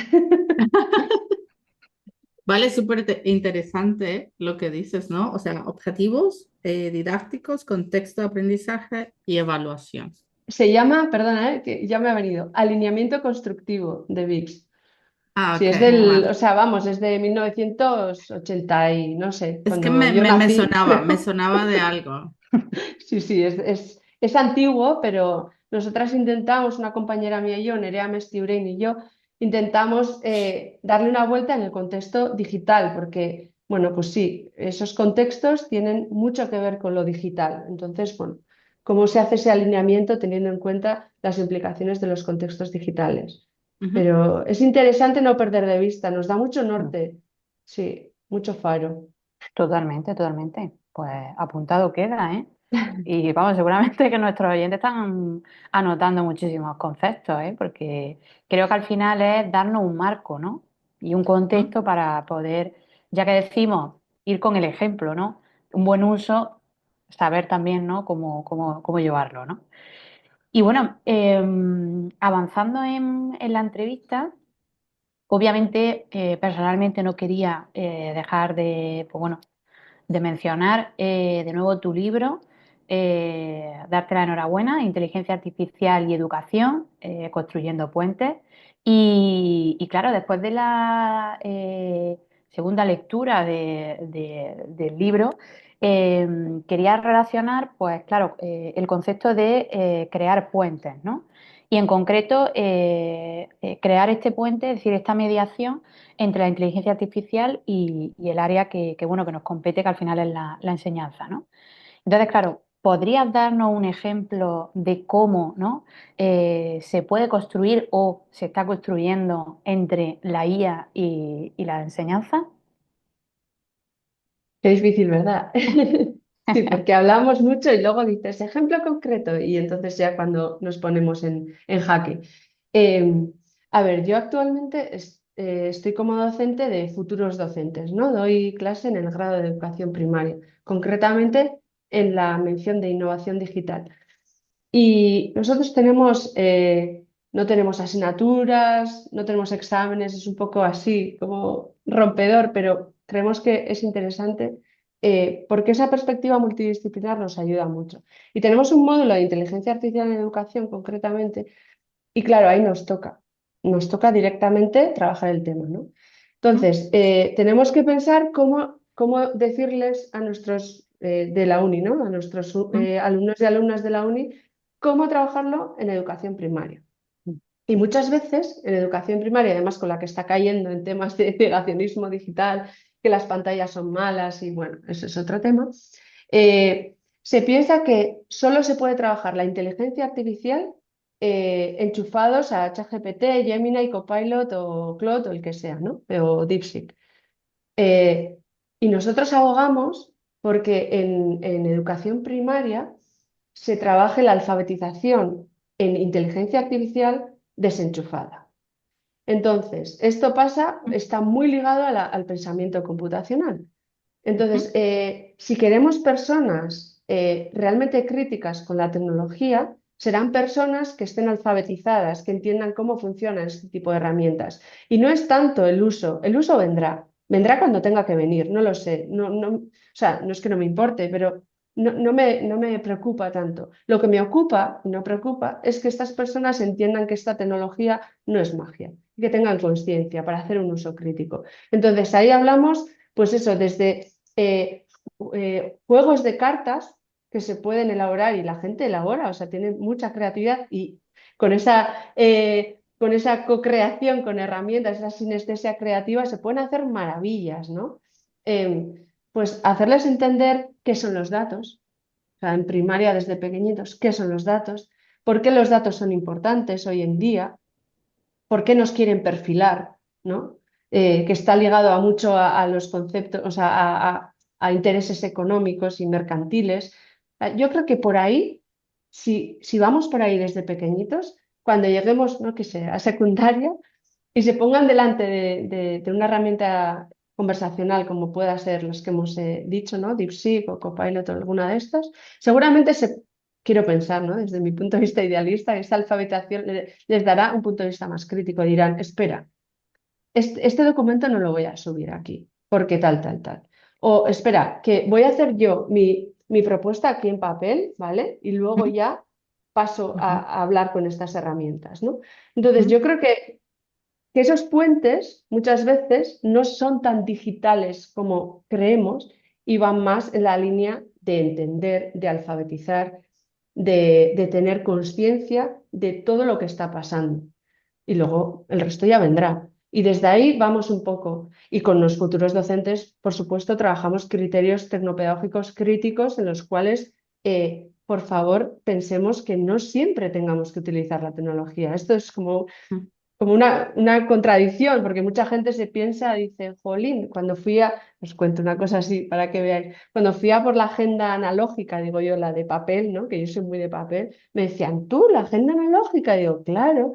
Vale, súper interesante lo que dices, ¿no? O sea, objetivos didácticos, contexto de aprendizaje y evaluación. Se llama, perdona, que ya me ha venido, alineamiento constructivo de VIX. Ah, Sí, ok, es del, vale. o sea, vamos, es de 1980 y no sé, Es que cuando yo nací, me creo. sonaba de algo. Sí, sí, es antiguo, pero nosotras intentamos, una compañera mía y yo, Nerea Mestiurein y yo, intentamos darle una vuelta en el contexto digital, porque, bueno, pues sí, esos contextos tienen mucho que ver con lo digital. Entonces, bueno, cómo se hace ese alineamiento teniendo en cuenta las implicaciones de los contextos digitales. Ujú. Pero es interesante no perder de vista, nos da mucho norte, sí, mucho faro. Totalmente, totalmente. Pues apuntado queda, ¿eh? Y vamos, seguramente que nuestros oyentes están anotando muchísimos conceptos, ¿eh? Porque creo que al final es darnos un marco, ¿no? Y un Ujú. contexto para poder, ya que decimos, ir con el ejemplo, ¿no? Un buen uso, saber también, ¿no? Cómo llevarlo, ¿no? Y bueno, avanzando en la entrevista, obviamente, personalmente no quería dejar de, pues bueno, de mencionar de nuevo tu libro, darte la enhorabuena, Inteligencia Artificial y Educación, construyendo puentes. Y claro, después de la segunda lectura del libro, quería relacionar, pues claro, el concepto de crear puentes, ¿no? Y en concreto, crear este puente, es decir, esta mediación entre la inteligencia artificial y el área bueno, que nos compete, que al final es la enseñanza, ¿no? Entonces, claro, ¿podrías darnos un ejemplo de cómo, ¿no? Se puede construir o se está construyendo entre la IA y la enseñanza? Qué difícil, ¿verdad? Sí, porque hablamos mucho y luego dices ejemplo concreto y entonces ya cuando nos ponemos en jaque. Eh, a ver, yo actualmente estoy como docente de futuros docentes, ¿no? Doy clase en el grado de educación primaria, concretamente en la mención de innovación digital. Y nosotros no tenemos asignaturas, no tenemos exámenes, es un poco así, como rompedor, pero creemos que es interesante porque esa perspectiva multidisciplinar nos ayuda mucho. Y tenemos un módulo de inteligencia artificial en educación concretamente, y claro, ahí nos toca directamente trabajar el tema, ¿no? Ujú. Entonces, tenemos que pensar cómo decirles a nuestros de la uni, ¿no? A nuestros alumnos y alumnas de la uni, cómo trabajarlo en educación primaria. Y muchas veces en educación primaria, además con la que está cayendo en temas de negacionismo digital, que las pantallas son malas y bueno, eso es otro tema, se piensa que solo se puede trabajar la inteligencia artificial enchufados a ChatGPT, Gemini, Copilot o Claude o el que sea, ¿no? O DeepSeek. Eh, y nosotros abogamos porque en educación primaria se trabaje la alfabetización en inteligencia artificial desenchufada. Entonces, esto está muy ligado al pensamiento computacional. Ujú. Entonces, si queremos personas realmente críticas con la tecnología, serán personas que estén alfabetizadas, que entiendan cómo funcionan este tipo de herramientas. Y no es tanto el uso vendrá cuando tenga que venir, no lo sé, o sea, no es que no me importe, pero no me preocupa tanto. Lo que me ocupa y no preocupa es que estas personas entiendan que esta tecnología no es magia y que tengan conciencia para hacer un uso crítico. Entonces, ahí hablamos, pues eso, desde juegos de cartas que se pueden elaborar y la gente elabora, o sea, tiene mucha creatividad y con esa co-creación, con herramientas, esa sinestesia creativa, se pueden hacer maravillas, ¿no? Pues hacerles entender qué son los datos, o sea, en primaria desde pequeñitos, qué son los datos, por qué los datos son importantes hoy en día, por qué nos quieren perfilar, ¿no? Que está ligado a mucho a los conceptos, o sea, a intereses económicos y mercantiles. Yo creo que por ahí, si vamos por ahí desde pequeñitos, cuando lleguemos, no qué sé, a secundaria y se pongan delante de una herramienta conversacional como pueda ser las que hemos dicho, ¿no? DeepSeek o Copilot o alguna de estas, seguramente quiero pensar, ¿no? Desde mi punto de vista idealista, esta alfabetización les dará un punto de vista más crítico. Dirán, espera, este documento no lo voy a subir aquí, porque tal, tal, tal. O espera, que voy a hacer yo mi propuesta aquí en papel, ¿vale? Y luego Ujú. ya paso Ujú. a hablar con estas herramientas, ¿no? Entonces, Ujú. yo creo que esos puentes muchas veces no son tan digitales como creemos y van más en la línea de entender, de alfabetizar, de tener conciencia de todo lo que está pasando. Y luego el resto ya vendrá. Y desde ahí vamos un poco. Y con los futuros docentes, por supuesto, trabajamos criterios tecnopedagógicos críticos en los cuales por favor, pensemos que no siempre tengamos que utilizar la tecnología. Esto es como una contradicción, porque mucha gente se piensa, dice, jolín, os cuento una cosa así para que veáis, cuando fui a por la agenda analógica, digo yo, la de papel, ¿no? Que yo soy muy de papel, me decían, ¿tú, la agenda analógica? Digo, claro.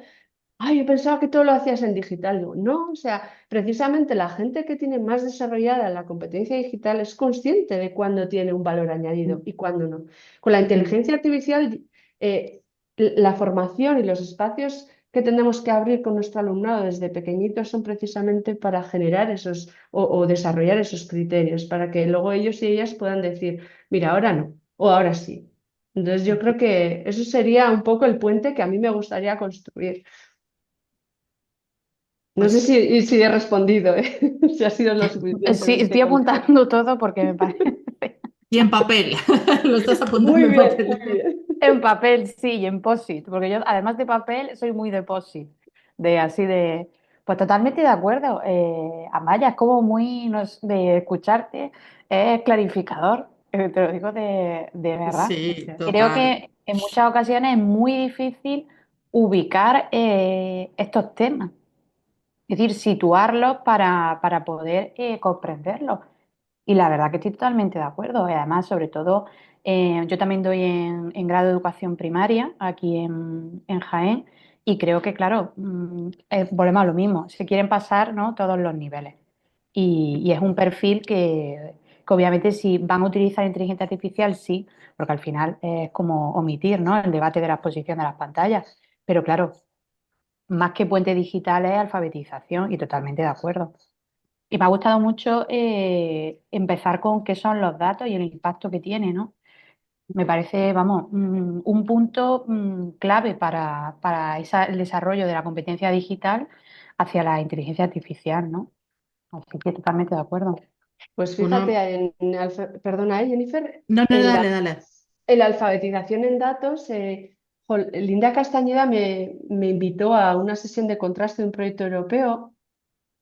Ay, yo pensaba que todo lo hacías en digital. Digo, no, o sea, precisamente la gente que tiene más desarrollada la competencia digital es consciente de cuándo tiene un valor añadido y cuándo no. Con la inteligencia artificial, la formación y los espacios que tenemos que abrir con nuestro alumnado desde pequeñitos son precisamente para generar esos o desarrollar esos criterios, para que luego ellos y ellas puedan decir, mira, ahora no, o ahora sí. Entonces yo creo que eso sería un poco el puente que a mí me gustaría construir. No sé Pues, si he respondido, ¿eh? Si ha sido lo Sí, estoy suficientemente concreto. apuntando todo porque me parece. y en papel, lo estás apuntando Muy en bien, muy papel. bien. En papel, sí, y en post-it, porque yo, además de papel, soy muy de post-it, de así de. Pues totalmente de acuerdo. Amaya, es como muy de escucharte, es clarificador, te lo digo de verdad. Sí, Creo total. que en muchas ocasiones es muy difícil ubicar estos temas, es decir, situarlos para poder comprenderlos. Y la verdad que estoy totalmente de acuerdo. Y además, sobre todo, yo también doy en grado de educación primaria aquí en Jaén y creo que, claro, volvemos a lo mismo. Se quieren pasar, ¿no? Todos los niveles. Y es un perfil que obviamente si van a utilizar inteligencia artificial, sí, porque al final es como omitir, ¿no? El debate de la exposición de las pantallas. Pero claro, más que puente digital es alfabetización y totalmente de acuerdo. Y me ha gustado mucho empezar con qué son los datos y el impacto que tiene, ¿no? Me parece, vamos, un punto clave para el desarrollo de la competencia digital hacia la inteligencia artificial, ¿no? Así que totalmente de acuerdo. Pues fíjate, Uno, perdona, Jennifer, no, no, en dale, dale. la alfabetización en datos, Linda Castañeda me invitó a una sesión de contraste de un proyecto europeo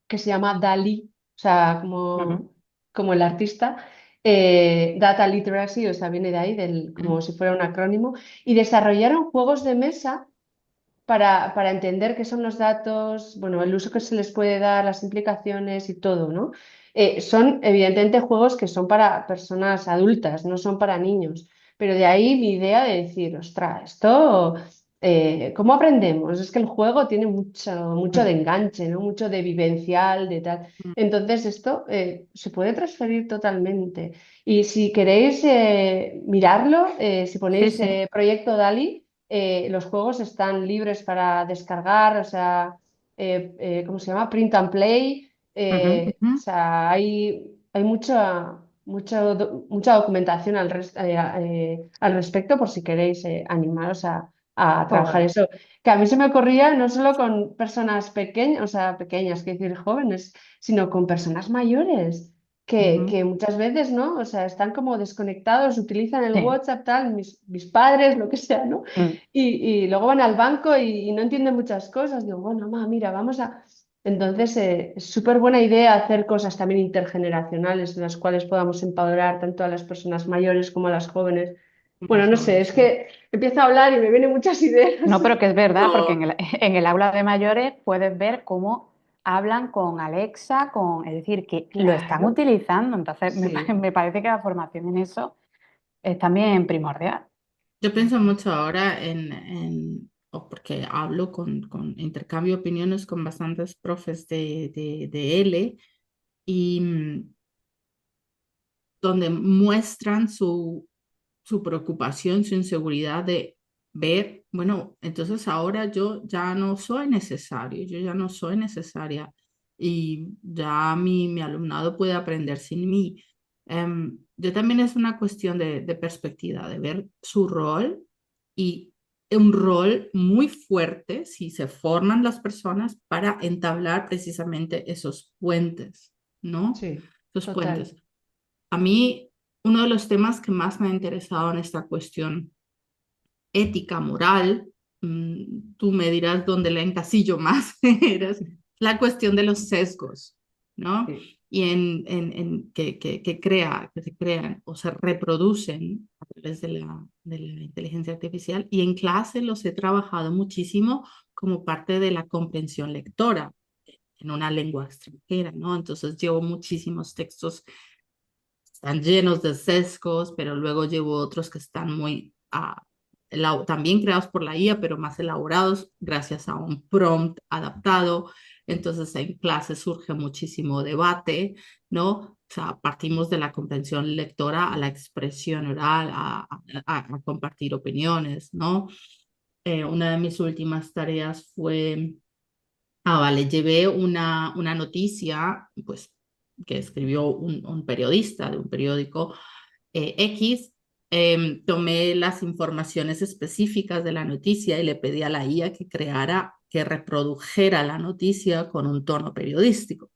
que se llama DALI, o sea, Ujú, como el artista, Data Literacy, o sea, viene de ahí, como si fuera un acrónimo, y desarrollaron juegos de mesa para entender qué son los datos, bueno, el uso que se les puede dar, las implicaciones y todo, ¿no? Son evidentemente juegos que son para personas adultas, no son para niños, pero de ahí mi idea de decir, ostras, esto, ¿cómo aprendemos? Es que el juego tiene mucho de enganche, ¿no? Mucho de vivencial, de tal. Entonces esto se puede transferir totalmente. Y si queréis mirarlo, si sí, ponéis sí. Proyecto Dali, los juegos están libres para descargar, o sea, ¿cómo se llama? Print and play. Ujú. O sea, hay mucha documentación al respecto por si queréis animaros a trabajar Pues, eso. Que a mí se me ocurría no solo con personas pequeñas, o sea, pequeñas, que decir jóvenes, sino con personas mayores Ujú. que muchas veces, ¿no? O sea, están como desconectados, utilizan el sí. WhatsApp, tal, mis padres, lo que sea, ¿no? Mm. Y luego van al banco y no entienden muchas cosas. Digo, bueno, mamá, mira, vamos a... Entonces, es súper buena idea hacer cosas también intergeneracionales en las cuales podamos empoderar tanto a las personas mayores como a las jóvenes. Bueno, Más no sé, jóvenes, es sí. que empiezo a hablar y me vienen muchas ideas. No, pero que es verdad, porque No, en el aula de mayores puedes ver cómo hablan con Alexa, es decir, que lo están Claro, utilizando. Entonces, sí. me parece que la formación en eso es también primordial. yo pienso mucho ahora o porque hablo intercambio opiniones con bastantes profes de L y donde muestran su preocupación, su inseguridad de ver, bueno, entonces ahora yo ya no soy necesario, yo ya no soy necesaria y ya mi alumnado puede aprender sin mí. Yo también es una cuestión de perspectiva, de ver su rol y un rol muy fuerte si se forman las personas para entablar precisamente esos puentes, ¿no? Sí, Esos total. puentes. A mí, uno de los temas que más me ha interesado en esta cuestión ética, moral, tú me dirás dónde la encasillo más, eres la cuestión de los sesgos, ¿no? Sí. Y que se crean o se reproducen de la inteligencia artificial y en clase los he trabajado muchísimo como parte de la comprensión lectora en una lengua extranjera, ¿no? Entonces llevo muchísimos textos, están llenos de sesgos, pero luego llevo otros que están muy también creados por la IA, pero más elaborados gracias a un prompt adaptado. Entonces en clase surge muchísimo debate, ¿no? O sea, partimos de la comprensión lectora a la expresión oral, a compartir opiniones, ¿no? Una de mis últimas tareas fue, vale, llevé una noticia, pues, que escribió un periodista de un periódico X, tomé las informaciones específicas de la noticia y le pedí a la IA que creara, que reprodujera la noticia con un tono periodístico.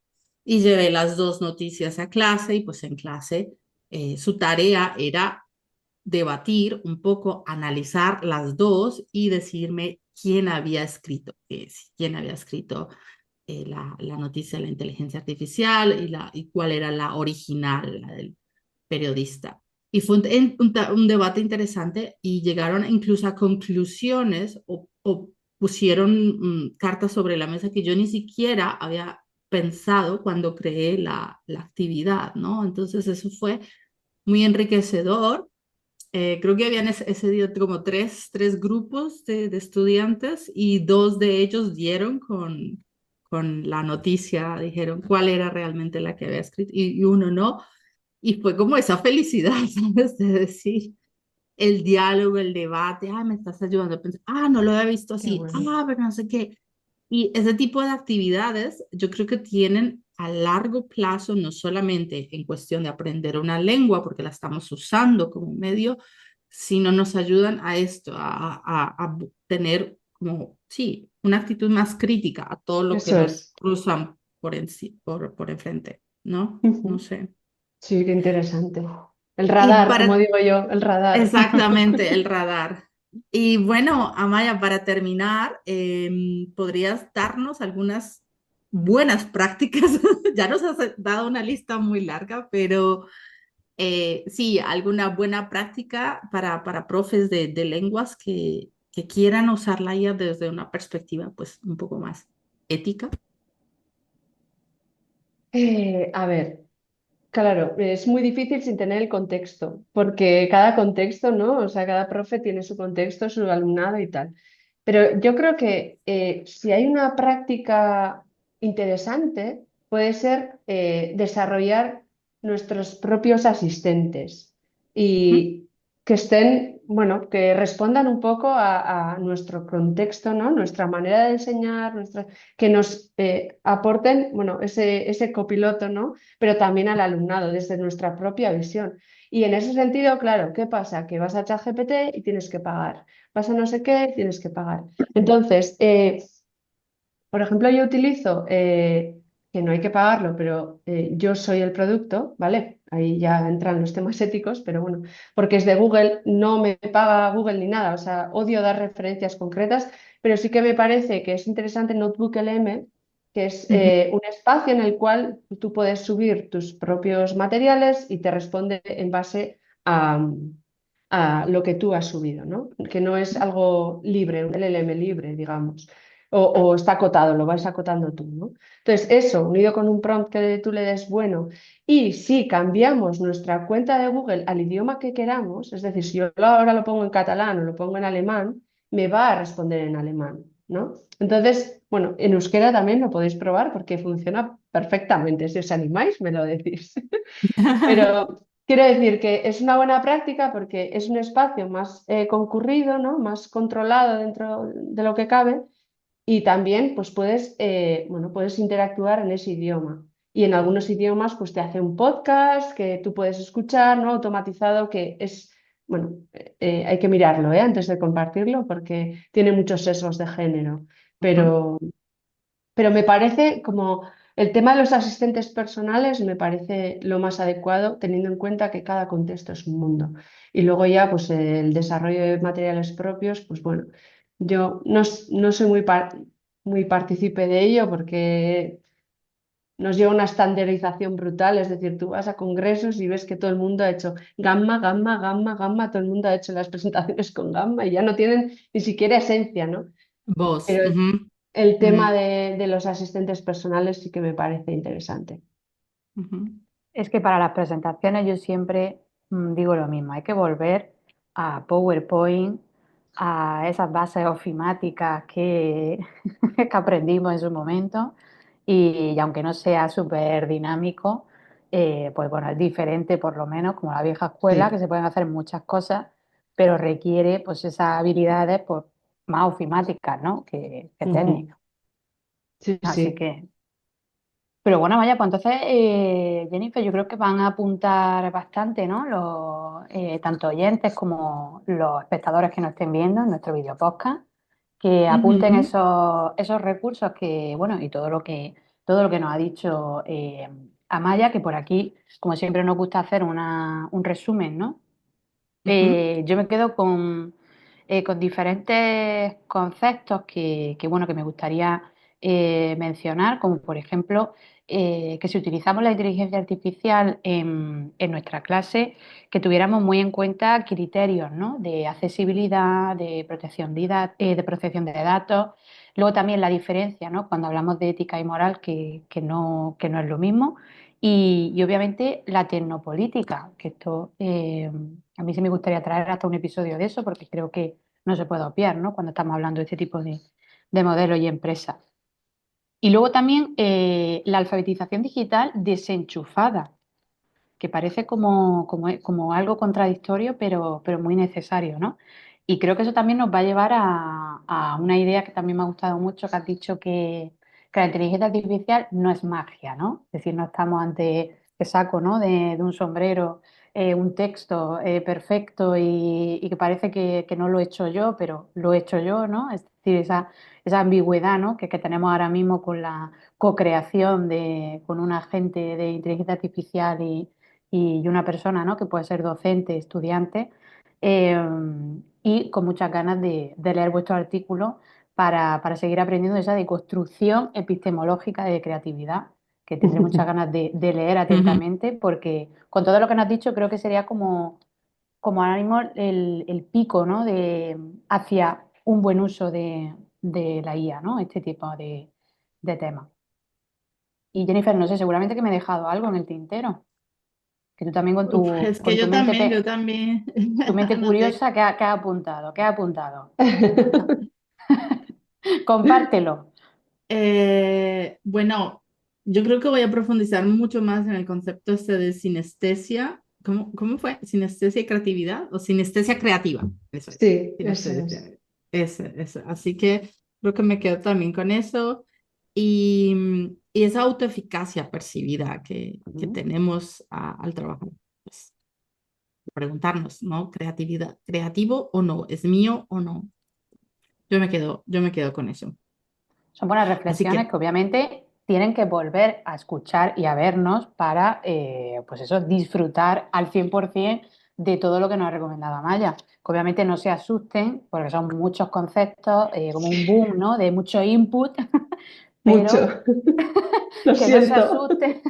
Y llevé las dos noticias a clase y pues en clase su tarea era debatir un poco, analizar las dos y decirme quién había escrito, quién había escrito la noticia de la inteligencia artificial y cuál era la original, la del periodista. Y fue un debate interesante y llegaron incluso a conclusiones o pusieron cartas sobre la mesa que yo ni siquiera había pensado cuando creé la actividad, ¿no? Entonces eso fue muy enriquecedor. Creo que habían ese día como tres grupos de estudiantes y dos de ellos dieron con la noticia, dijeron cuál era realmente la que había escrito y uno no. Y fue como esa felicidad, ¿sabes? De decir el diálogo, el debate, me estás ayudando a pensar, no lo había visto Qué así, bueno. pero no sé qué. Y ese tipo de actividades yo creo que tienen a largo plazo, no solamente en cuestión de aprender una lengua, porque la estamos usando como medio, sino nos ayudan a esto, a tener como, sí, una actitud más crítica a todo lo que Eso nos es. cruzan por enfrente, ¿no? No Ujú. sé. Sí, qué interesante. El Y radar, como para, digo yo, el radar. exactamente, el radar. Y bueno, Amaya, para terminar, ¿podrías darnos algunas buenas prácticas? Ya nos has dado una lista muy larga, pero sí, alguna buena práctica para profes de lenguas que quieran usar la IA desde una perspectiva pues un poco más ética. A ver. Claro, es muy difícil sin tener el contexto, porque cada contexto, ¿no? O sea, cada profe tiene su contexto, su alumnado y tal. Pero yo creo que si hay una práctica interesante, puede ser desarrollar nuestros propios asistentes ¿Mm? y que estén, bueno, que respondan un poco a nuestro contexto, ¿no? Nuestra manera de enseñar, que nos aporten, bueno, ese copiloto, ¿no? Pero también al alumnado desde nuestra propia visión. Y en ese sentido, claro, ¿qué pasa? Que vas a ChatGPT y tienes que pagar, vas a no sé qué, tienes que pagar. Entonces, por ejemplo, yo utilizo, que no hay que pagarlo, pero yo soy el producto, ¿vale? Ahí ya entran los temas éticos, pero bueno, porque es de Google, no me paga Google ni nada, o sea, odio dar referencias concretas, pero sí que me parece que es interesante Notebook LM, que es Ujú. un espacio en el cual tú puedes subir tus propios materiales y te responde en base a lo que tú has subido, ¿no? Que no es algo libre, un LLM libre, digamos o está acotado, lo vas acotando tú, ¿no? Entonces, eso, unido con un prompt que tú le des bueno, y si cambiamos nuestra cuenta de Google al idioma que queramos, es decir, si yo ahora lo pongo en catalán o lo pongo en alemán, me va a responder en alemán, ¿no? Entonces, bueno, en euskera también lo podéis probar porque funciona perfectamente. Si os animáis, me lo decís. Pero quiero decir que es una buena práctica porque es un espacio más concurrido, ¿no? Más controlado dentro de lo que cabe y también pues puedes, bueno, puedes interactuar en ese idioma. Y en algunos idiomas pues te hace un podcast que tú puedes escuchar, ¿no? Automatizado, que es, bueno, hay que mirarlo, antes de compartirlo porque tiene muchos sesgos de género. Ujú. Pero, pero me parece como el tema de los asistentes personales me parece lo más adecuado teniendo en cuenta que cada contexto es un mundo. Y luego ya pues el desarrollo de materiales propios, pues bueno, yo no soy muy partícipe de ello porque nos lleva a una estandarización brutal, es decir, tú vas a congresos y ves que todo el mundo ha hecho gamma, gamma, gamma, gamma, todo el mundo ha hecho las presentaciones con gamma y ya no tienen ni siquiera esencia, ¿no? Vos. Pero Ujú, el tema ujú, de los asistentes personales sí que me parece interesante. ujú, Es que para las presentaciones yo siempre digo lo mismo, hay que volver a PowerPoint, a esas bases ofimáticas que, que aprendimos en su momento y aunque no sea súper dinámico, pues bueno, es diferente por lo menos como la vieja escuela, que Sí. se pueden hacer muchas cosas, pero requiere pues esas habilidades pues, más ofimáticas, ¿no? que Ujú. técnicas. Sí, Así sí. que... Pero bueno, vaya, pues entonces, Jennifer, yo creo que van a apuntar bastante, ¿no? Tanto oyentes como los espectadores que nos estén viendo en nuestro video podcast, que apunten ujú, esos recursos que, bueno, y todo lo que nos ha dicho Amaya, que por aquí, como siempre, nos gusta hacer un resumen, ¿no? ujú, Yo me quedo con diferentes conceptos bueno, que me gustaría mencionar, como por ejemplo que si utilizamos la inteligencia artificial en nuestra clase, que tuviéramos muy en cuenta criterios, ¿no? De accesibilidad, de protección de datos, luego también la diferencia, ¿no? Cuando hablamos de ética y moral, que no es lo mismo. Y obviamente la tecnopolítica, que esto a mí sí me gustaría traer hasta un episodio de eso, porque creo que no se puede obviar, ¿no? Cuando estamos hablando de este tipo de modelos y empresas. Y luego también la alfabetización digital desenchufada, que parece como algo contradictorio, pero muy necesario, ¿no? Y creo que eso también nos va a llevar a una idea que también me ha gustado mucho, que has dicho que la inteligencia artificial no es magia, ¿no? Es decir, no estamos ante que saco, ¿no? de un sombrero un texto perfecto y que parece que no lo he hecho yo, pero lo he hecho yo, ¿no? Es decir, esa ambigüedad, ¿no? que tenemos ahora mismo con la co-creación con un agente de inteligencia artificial y una persona, ¿no? que puede ser docente, estudiante, eh, y con muchas ganas de leer vuestros artículos para seguir aprendiendo esa deconstrucción epistemológica de creatividad, que tendré muchas ganas de leer ujú. atentamente, porque con todo lo que nos has dicho creo que sería como ahora mismo el pico, ¿no? Hacia un buen uso de la IA, ¿no? Este tipo de temas. Y Jennifer, no sé, seguramente que me he dejado algo en el tintero, que tú también Uf, es que con yo también tu mente anoté. curiosa, ¿qué has apuntado? ¿Qué has apuntado? Compártelo. Bueno, yo creo que voy a profundizar mucho más en el concepto este de sinestesia. ¿Cómo fue? ¿Sinestesia y creatividad? ¿O sinestesia creativa? Eso es. Sí, eso Sinestesia es. creativa. Ese. Así que creo que me quedo también con eso. Y esa autoeficacia percibida que Ujú. tenemos al trabajar. Pues, preguntarnos, ¿no? Creatividad, ¿creativo o no? ¿Es mío o no? Yo me quedo con eso. Son buenas Así reflexiones que, que obviamente tienen que volver a escuchar y a vernos para, pues eso, disfrutar al 100% de todo lo que nos ha recomendado Amaya. Que obviamente no se asusten, porque son muchos conceptos, como un boom, ¿no? De mucho input, pero Mucho. Lo que no se siento. asusten,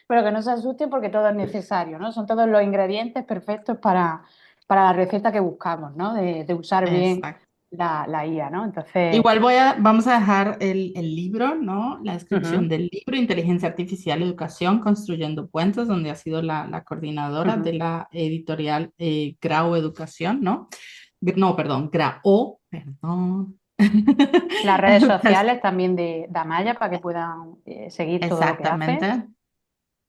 pero que no se asusten porque todo es necesario, ¿no? Son todos los ingredientes perfectos para la receta que buscamos, ¿no? De usar bien exacto. la IA, ¿no? Entonces, Igual vamos a dejar el libro, ¿no? La descripción ujú, del libro, Inteligencia Artificial, Educación, Construyendo Puentes, donde ha sido la coordinadora de ujú. la editorial Grau Educación, ¿no? No, perdón, Grao, perdón. Las redes Pues, sociales también de Amaya para que puedan seguir todo lo que hace. exactamente.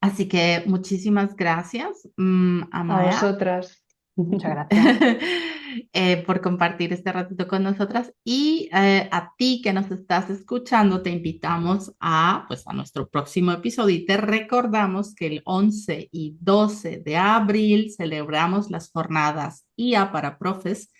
Así que muchísimas gracias, A Amaya. vosotras. Muchas gracias. Por compartir este ratito con nosotras y a ti que nos estás escuchando te invitamos a nuestro próximo episodio y te recordamos que el 11 y 12 de abril celebramos las jornadas IA para profes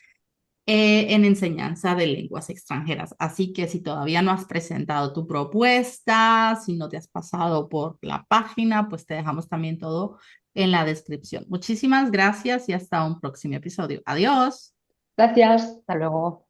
en enseñanza de lenguas extranjeras. Así que si todavía no has presentado tu propuesta, si no te has pasado por la página, pues te dejamos también todo en la descripción. Muchísimas gracias y hasta un próximo episodio. Adiós. Gracias. Hasta luego.